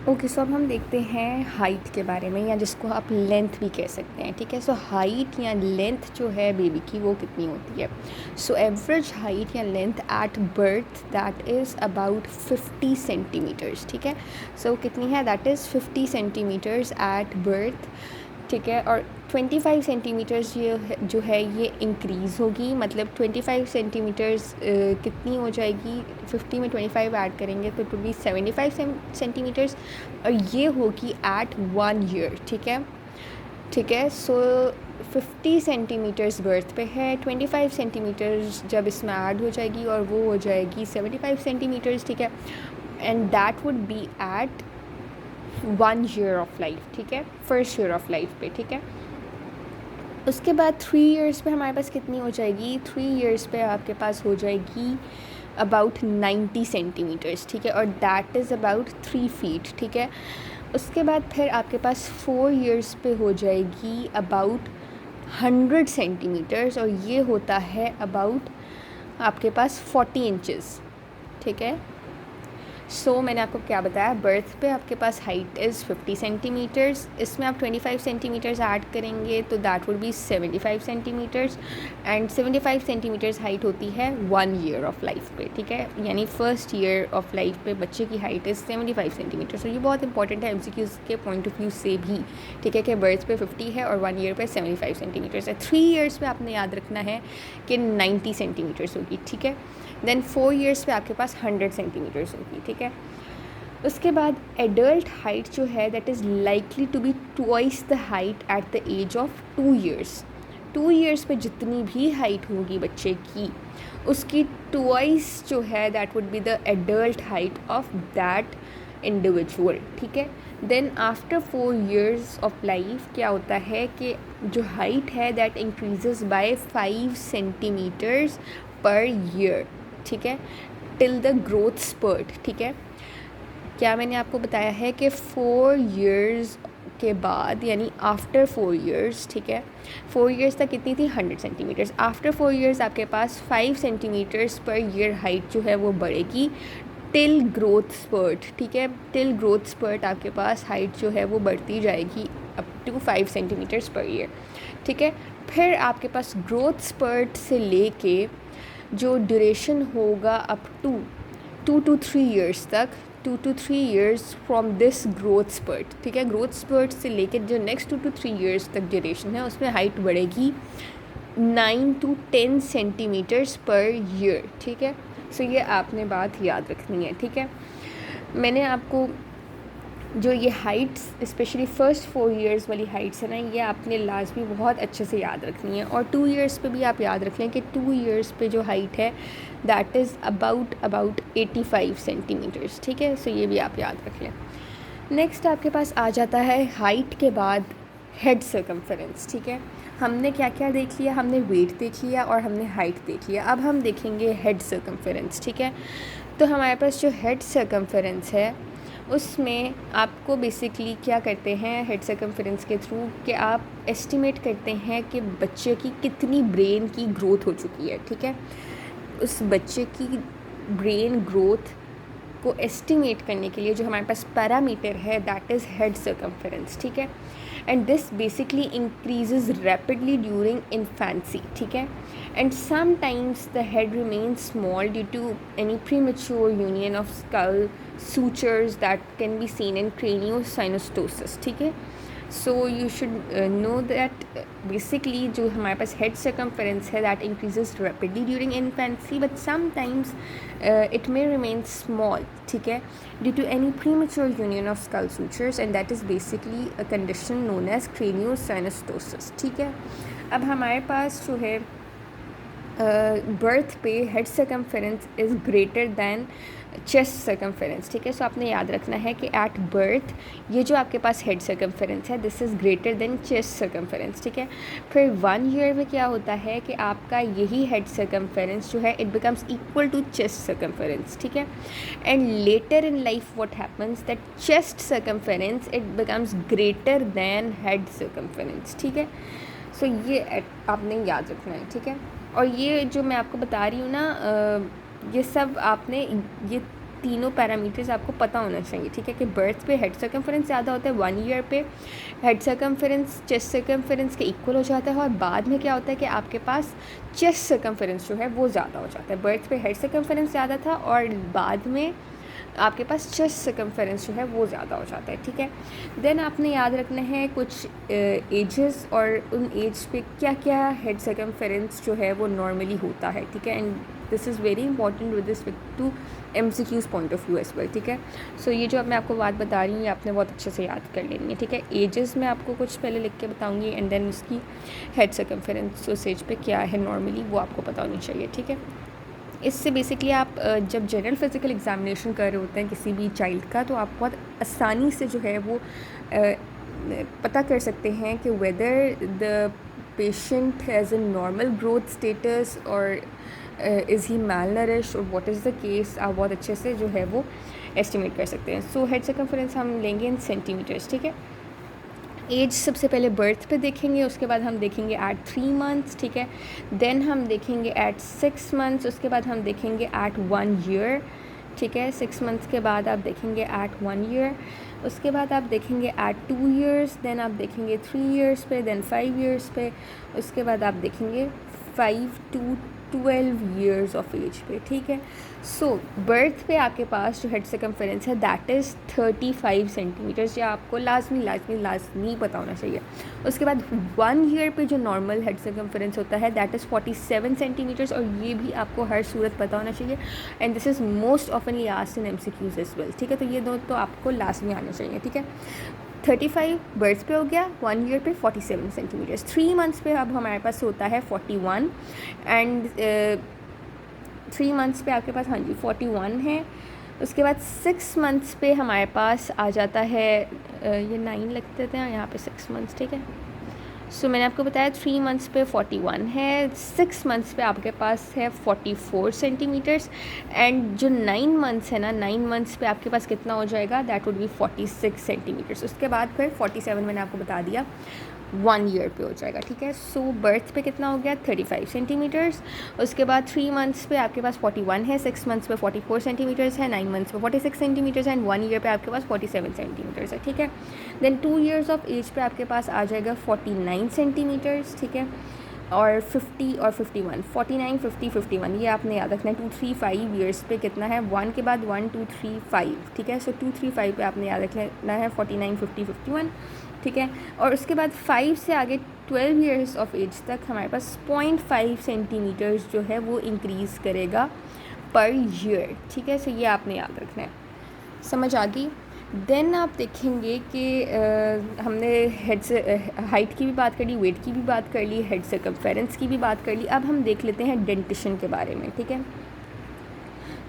Okay, सो अब हम देखते हैं हाइट के बारे में, या जिसको आप लेंथ भी कह सकते हैं। ठीक है, सो हाइट या लेंथ जो है बेबी की वो कितनी होती है। सो एवरेज हाइट या length at birth that is about 50 centimetres. ठीक है, सो कितनी है, that is 50 centimetres at birth. ठीक है, और 25 सेंटीमीटर्स जो है ये इंक्रीज़ होगी, मतलब 25 सेंटीमीटर्स कितनी हो जाएगी, 50 में 25 ऐड करेंगे तो इट विल बी 75 सेंटीमीटर्स, और ये होगी एट 1 ईयर। ठीक है, ठीक है, सो 50 सेंटीमीटर्स बर्थ पे है, 25 सेंटीमीटर्स जब इसमें ऐड हो जाएगी और वो हो जाएगी 75 सेंटीमीटर्स। ठीक है, and that would be at 1 year of life. ठीक है, फर्स्ट ईयर ऑफ लाइफ पे। ठीक है, उसके बाद 3 इयर्स पे हमारे पास कितनी हो जाएगी, 3 इयर्स पे आपके पास हो जाएगी अबाउट 90 सेंटीमीटर्स। ठीक है, और दैट इज़ अबाउट 3 फीट। ठीक है, उसके बाद फिर आपके पास 4 इयर्स पे हो जाएगी अबाउट 100 सेंटीमीटर्स, और ये होता है अबाउट आपके पास 40 इंचज़। ठीक है, सो मैंने आपको क्या बताया, बर्थ पे आपके पास हाइट इज़ 50 सेंटीमीटर्स, इसमें आप 25 सेंटीमीटर्स ऐड करेंगे तो that would be 75 centimetres, and 75 centimetres height होती है 1 ईयर ऑफ लाइफ पे। ठीक है, यानी फर्स्ट ईयर ऑफ लाइफ पे बच्चे की हाइट इज़ 75 सेंटीमीटर्स। तो ये बहुत इंपॉर्टेंट है एमसीक्यूज़ के पॉइंट ऑफ व्यू से भी। ठीक है, कि बर्थ पे 50 है और 1 ईयर पे 75 सेंटीमीटर्स है। 3 ईयर्स पे आपने याद रखना है कि 90 सेंटीमीटर्स होगी। ठीक है, देन 4 इयर्स पे आपके पास 100 सेंटीमीटर्स होगी। ठीक है, उसके बाद एडल्ट हाइट जो है that is likely to be twice the height at the age of 2 years. 2 years पे जितनी भी हाइट होगी बच्चे की, उसकी ट्वाइस जो है that would be the adult height of that individual. ठीक है, then after 4 years of life क्या होता है कि जो हाइट है that increases by 5 centimetres per year. ठीक है, टिल द ग्रोथ स्पर्ट। ठीक है, क्या मैंने आपको बताया है कि 4 इयर्स के बाद, यानी आफ्टर 4 इयर्स। ठीक है, 4 इयर्स तक कितनी थी, 100 सेंटीमीटर्स। आफ्टर 4 इयर्स आपके पास 5 सेंटीमीटर्स पर ईयर हाइट जो है वो बढ़ेगी टिल ग्रोथ स्पर्ट। ठीक है, टिल ग्रोथ स्पर्ट आपके पास हाइट जो है वो बढ़ती जाएगी up to 5 centimetres per year. ठीक है, फिर आपके पास ग्रोथ स्पर्ट से लेके जो ड्यूरेशन होगा अप टू 2 to 3 इयर्स तक, 2 to 3 years from this growth spurt. ठीक है, ग्रोथ स्पर्ट से लेकर जो नेक्स्ट 2 to 3 इयर्स तक ड्यूरेशन है उसमें हाइट बढ़ेगी 9 to 10 सेंटीमीटर्स पर ईयर। ठीक है, सो ये आपने बात याद रखनी है। ठीक है, मैंने आपको जो ये हाइट्स स्पेशली फ़र्स्ट 4 इयर्स वाली हाइट्स है ना, ये आपने लाजमी बहुत अच्छे से याद रखनी है। और 2 इयर्स पे भी आप याद रख लें कि 2 इयर्स पे जो हाइट है दैट इज़ अबाउट 85 सेंटीमीटर्स। ठीक है, सो ये भी आप याद रख लें। नेक्स्ट आपके पास आ जाता है हाइट के बाद हेड सर्कमफेरेंस। ठीक है, हमने क्या क्या देख लिया, हमने वेट देख लिया और हमने हाइट देख लिया। अब हम देखेंगे हेड सर्कमफेरेंस। ठीक है, तो हमारे पास जो हेड सर्कमफेरेंस है उसमें आपको बेसिकली क्या करते हैं हेड सर्कमफेरेंस के थ्रू, कि आप एस्टिमेट करते हैं कि बच्चे की कितनी ब्रेन की ग्रोथ हो चुकी है। ठीक है, उस बच्चे की ब्रेन ग्रोथ को एस्टिमेट करने के लिए जो हमारे पास पैरामीटर है दैट इज़ हेड सर्कमफेरेंस। ठीक है, and this basically increases rapidly during infancy. ठीक है, and sometimes the head remains small due to any premature union of skull sutures that can be seen in craniosynostosis. ठीक है, so you should know that basically जो हमारे पास head circumference है that increases rapidly during infancy, but sometimes it may remain small. ठीक है, due to any premature union of skull sutures, and that is basically a condition known as craniosynostosis. ठीक है, अब हमारे पास जो है बर्थ पे head circumference is greater than chest circumference. ठीक है, सो आपने याद रखना है कि एट बर्थ ये जो आपके पास हेड सर्कमफेरेंस है this is greater than chest circumference. ठीक है, फिर 1 ईयर में क्या होता है कि आपका यही हेड सर्कमफेरेंस जो है it becomes equal to chest circumference. ठीक है, and later in life what happens that chest circumference it becomes greater than head circumference. ठीक है, सो ये आपने याद रखना है। ठीक है, और ये जो मैं आपको बता रही हूँ ना ये सब आपने ये तीनों पैरामीटर्स आपको पता होना चाहिए, ठीक है, कि बर्थ पे हेड सर्कमफेरेंस ज़्यादा होता है, 1 ईयर पे हेड सर्कमफेरेंस चेस्ट सर्कमफेरेंस के इक्वल हो जाता है, और बाद में क्या होता है कि आपके पास चेस्ट सर्कमफेरेंस जो है वो ज़्यादा हो जाता है। बर्थ पे हेड सर्कमफेरेंस ज़्यादा था और बाद में आपके पास चेस्ट सर्कमफेरेंस जो है वो ज़्यादा हो जाता है, ठीक है। देन आपने याद रखना है कुछ एजेस और उन एज पे क्या क्या हेड सर्कमफेरेंस जो है वो नॉर्मली होता है, ठीक है। And this is very important with respect to MCQs point of view as well, ठीक है। सो ये जो अब मैं आपको बात बता रही हूँ ये आपने बहुत अच्छे से याद कर लेनी है, ठीक है। एजेस मैं आपको कुछ पहले लिख के बताऊँगी एंड देन उसकी हेड सर्कमफेरेंस उस एज पे क्या है नॉर्मली वो आपको पता होनी चाहिए, ठीक है। इससे बेसिकली आप जब जनरल फिज़िकल एग्ज़ामिनेशन कर रहे होते हैं किसी भी चाइल्ड का, तो आप बहुत आसानी से जो है वो पता कर सकते हैं कि whether the patient has a normal growth status और इज़ ही malnourished और व्हाट इज़ द केस, आप बहुत अच्छे से जो है वो एस्टिमेट कर सकते हैं। सो हेड सर्कमफेरेंस हम लेंगे इन सेंटीमीटर्स, ठीक है। एज सबसे पहले बर्थ पे देखेंगे, उसके बाद हम देखेंगे एट 3 मंथ्स, ठीक है। देन हम देखेंगे एट 6 मंथ्स, उसके बाद हम देखेंगे एट 1 ईयर, ठीक है। 6 मंथ्स के बाद आप देखेंगे एट 1 ईयर, उसके बाद आप देखेंगे एट 2 ईयर्स, देन आप देखेंगे 3 ईयर्स पे, देन 5 ईयर्स पे, उसके बाद आप देखेंगे 5 to 12 ईयर्स ऑफ एज पे, ठीक है। सो बर्थ पे आपके पास जो हेड सर्कमफेरेंस है दैट इज़ 35 सेंटीमीटर्स, या आपको लाजमी पता होना चाहिए। उसके बाद 1 ईयर पे जो नॉर्मल हेड सर्कमफेरेंस होता है दैट इज़ 47 सेंटीमीटर्स, और ये भी आपको हर सूरत पता होना चाहिए। And this is most oftenly asked in MCQs as well, ठीक है। तो ये दो तो आपको लाजमी आना चाहिए, ठीक है। 35 बर्थ पे हो गया, 1 ईयर पे 47 सेंटीमीटर्स, 3 मंथ्स पे अब हमारे पास होता है 41 एंड 3 मंथ्स पे आपके पास, हाँ जी, 41 है। उसके बाद 6 मंथ्स पे हमारे पास आ जाता है ये 9 लिख देते हैं यहाँ पे 6 मंथ्स, ठीक है। सो मैंने आपको बताया 3 मंथ्स पे 41 है, 6 मंथ्स पे आपके पास है 44 सेंटीमीटर्स, एंड जो 9 मंथ्स है ना, 9 मंथ्स पे आपके पास कितना हो जाएगा, दैट वुड बी 46 सेंटीमीटर्स। उसके बाद फिर 47 मैंने आपको बता दिया 1 ईयर पे हो जाएगा, ठीक है। सो बर्थ पे कितना हो गया 35 सेंटीमीटर्स, उसके बाद 3 मंथ्स पे आपके पास 41 है, 6 मंथ्स पे 44 सेंटीमीटर्स है, 9 मंथ्स पे 46 सेंटीमीटर्स है, एंड 1 ईयर पे आपके पास 47 सेंटीमीटर्स है, ठीक है। देन 2 ईयर्स ऑफ एज पे आपके पास आ जाएगा 49 सेंटीमीटर्स, ठीक है, और 50 और 51, 49 50 51 ये आपने याद रखना है। 2 3 5 ईयर्स पे कितना है, 1 के बाद 1 2 3 5, ठीक है। सो 2 3 5 पे आपने याद रखना है 49 50 51, ठीक है। और उसके बाद 5 से आगे 12 ईयर्स ऑफ एज तक हमारे पास 0.5 सेंटीमीटर्स जो है वो इंक्रीज़ करेगा पर ईयर, ठीक है। सो ये आपने याद रखना है, समझ आ गई। देन आप देखेंगे कि हमने हेड से हाइट की भी बात कर ली, वेट की भी बात कर ली, हेड सर्कमफेरेंस की भी बात कर ली। अब हम देख लेते हैं डेंटिशन के बारे में, ठीक है।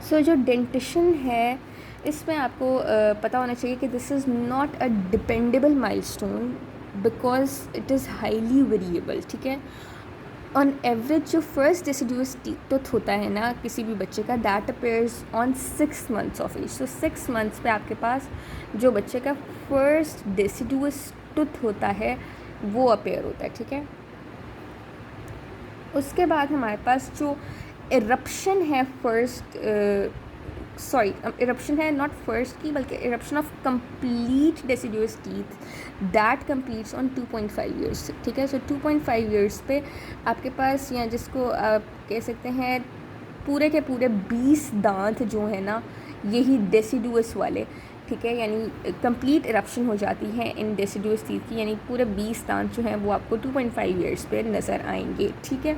सो जो डेंटिशन है इसमें आपको पता होना चाहिए कि this is not a dependable milestone because it is highly variable, ठीक है। ऑन एवरेज जो फर्स्ट डेसिडुअस टूथ होता है ना किसी भी बच्चे का, that appears on 6 months of age. तो 6 मंथ्स पे आपके पास जो बच्चे का फर्स्ट डेसिडुअस टूथ होता है वो अपेयर होता है, ठीक है। उसके बाद हमारे पास जो इरप्शन है इरप्शन है नॉट फर्स्ट की बल्कि eruption of complete deciduous teeth that completes on 2.5 years, ठीक है। सो 2.5 ईयर्स पे आपके पास, या जिसको आप कह सकते हैं पूरे के पूरे 20 दांत जो है ना यही डेसिडुअस वाले, ठीक है, यानी कंप्लीट इरप्शन हो जाती है इन डेसिडुअस टीथ की, यानी पूरे 20 दांत जो हैं वो आपको 2.5 ईयर्स पे नज़र आएंगे, ठीक है।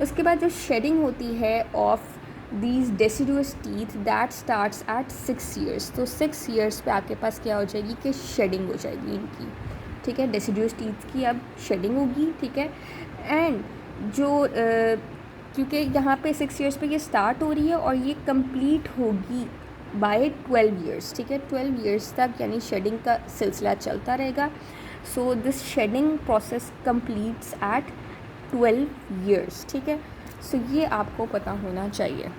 उसके बाद जो शेडिंग होती है of these deciduous teeth that starts at 6 years. तो 6 ईयर्स पे आपके पास क्या हो जाएगी कि शेडिंग हो जाएगी इनकी, ठीक है। डेसिडुअस टीथ की अब शेडिंग होगी, ठीक है। एंड जो क्योंकि यहाँ पे 6 ईयर्स पे ये स्टार्ट हो रही है और ये कंप्लीट होगी बाय 12 ईयर्स, ठीक है। 12 ईयर्स तक यानी शेडिंग का सिलसिला चलता रहेगा। So this shedding process completes at 12 years, ठीक है। सो ये आपको पता होना चाहिए।